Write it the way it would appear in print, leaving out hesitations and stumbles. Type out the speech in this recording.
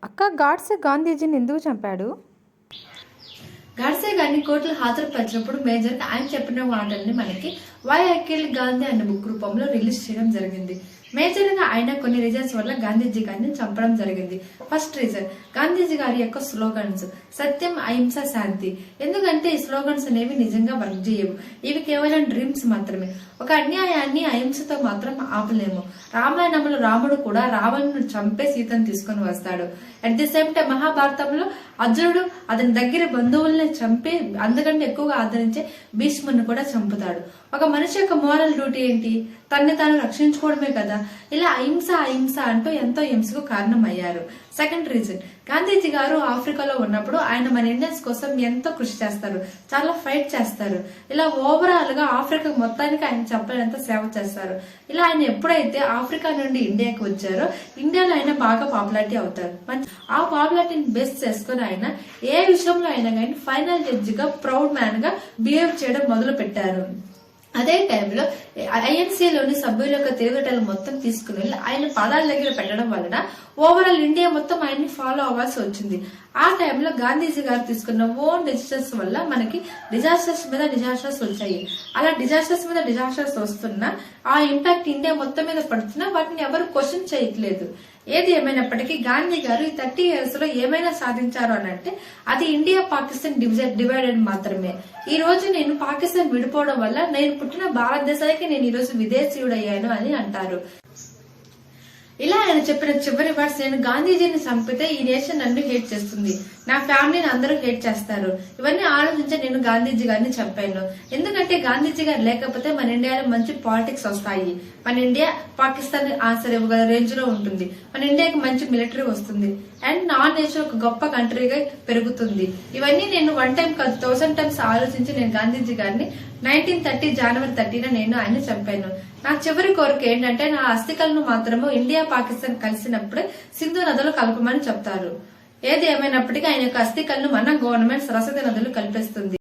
అక్క గాడ్సే గాంధీజీని ఎందుకు చంపాడు? గాడ్సే గారిని కోర్టులో హాజరుపరిచినప్పుడు మేజర్ గా ఆయన చెప్పిన మాటల్ని మనకి వై ఐ కిల్ గాంధీ అనే బుక్ రూపంలో రిలీజ్ చేయడం జరిగింది. మేజర్ గా ఆయన కొన్ని రీజన్స్ వల్ల గాంధీజీ గారిని చంపడం జరిగింది. ఫస్ట్ రీజన్, గాంధీజీ గారి యొక్క స్లోగన్స్ సత్యం, అహింస, శాంతి. ఎందుకంటే ఈ స్లోగన్స్ అనేవి నిజంగా వర్క్ చేయవు. ఇవి కేవలం డ్రీమ్స్ మాత్రమే. ఒక అన్యాయాన్ని అహింసతో మాత్రం ఆపలేము. రామాయణంలో రాముడు కూడా రావణుని చంపే సీతను తీసుకొని వస్తాడు. అట్ ది సేమ్ టైం మహాభారతంలో అర్జునుడు అతని దగ్గర బంధువుల్ని చంపి అందుకంటే ఎక్కువగా ఆదరించే భీష్ముని కూడా చంపుతాడు. ఒక మనిషి యొక్క మోరల్ డ్యూటీ ఏంటి? తన్ని తాను రక్షించుకోవడమే కదా. ఇలా అహింస అహింస అంటూ ఎంతో హింసకు కారణం అయ్యారు. సెకండ్ రీజన్, గాంధీజీ గారు ఆఫ్రికాలో ఉన్నప్పుడు ఆయన మన ఇండియన్స్ కోసం ఎంతో కృషి చేస్తారు, చాలా ఫైట్ చేస్తారు. ఇలా ఓవరాల్ గా ఆఫ్రికా మొత్తానికి ఆయన చెప్పలేంత సేవ చేస్తారు. ఇలా ఆయన ఎప్పుడైతే ఆఫ్రికా నుండి ఇండియాకి వచ్చారో ఇండియాలో ఆయన బాగా పాపులారిటీ అవుతారు. ఆ పాపులారిటీని బేస్ చేసుకుని ఆయన ఏ విషయంలో అయినా కానీ ఫైనల్ జడ్జి గా ప్రౌడ్ మ్యాన్ గా బిహేవ్ చేయడం మొదలు పెట్టారు. అదే టైంలో ఐఎన్సీలోని సభ్యుల యొక్క తిరుగుటలు మొత్తం తీసుకుని వెళ్ళి ఆయన పాదాల దగ్గర పెట్టడం వలన ఓవరాల్ ఇండియా మొత్తం ఆయన్ని ఫాలో అవ్వాల్సి వచ్చింది. ఆ టైంలో గాంధీజీ గారు తీసుకున్న ఓన్ డెసిషన్స్ వల్ల మనకి డిజాస్టర్స్ మీద డిజాస్టర్స్ వచ్చాయి. అలా డిజాస్టర్స్ మీద డిజాస్టర్స్ వస్తున్నా ఆ ఇంపాక్ట్ ఇండియా మొత్తం మీద పడుతున్నా వాటిని ఎవరు క్వశ్చన్ చేయట్లేదు. ఏది ఏమైనప్పటికీ గాంధీ గారు ఈ 30 years లో ఏమైనా సాధించారు అని అంటే అది ఇండియా పాకిస్తాన్ డివైడెడ్ మాత్రమే. ఈ రోజు నేను పాకిస్తాన్ విడిపోవడం వల్ల నేను పుట్టిన భారతదేశానికి నేను ఈ రోజు విదేశీయుడయ్యాను అని అంటారు. ఇలా ఆయన చెప్పిన చివరి వర్డ్స్, నేను గాంధీజీని చంపితే ఈ నేషన్ నన్ను హేట్ చేస్తుంది, నా ఫ్యామిలీని అందరూ హేట్ చేస్తారు. ఇవన్నీ ఆలోచించి నేను గాంధీజీ గారిని చంపాను. ఎందుకంటే గాంధీజీ గారు లేకపోతే మన ఇండియాలో మంచి పాలిటిక్స్ వస్తాయి. మన ఇండియా పాకిస్తాన్ ఆన్సర్ ఇవ్వగల రేంజ్ లో ఉంటుంది. మన ఇండియాకి మంచి మిలిటరీ వస్తుంది అండ్ నాన్ నేషన్ ఒక గొప్ప కంట్రీగా పెరుగుతుంది. ఇవన్నీ నేను 1 time కాదు 1000 times ఆలోచించి నేను గాంధీజీ గారిని 1930 January 30న నేను ఆయన చంపాను. నా చివరి కోరిక ఏంటంటే నా అస్థికలను మాత్రము ఇండియా పాకిస్తాన్ కలిసినప్పుడే సింధు నదులు కలపమని చెప్తారు. ఏది ఏమైనప్పటికీ ఆయన యొక్క అస్థికలను మన గవర్నమెంట్ సరస్వతి నదులు కల్పిస్తుంది.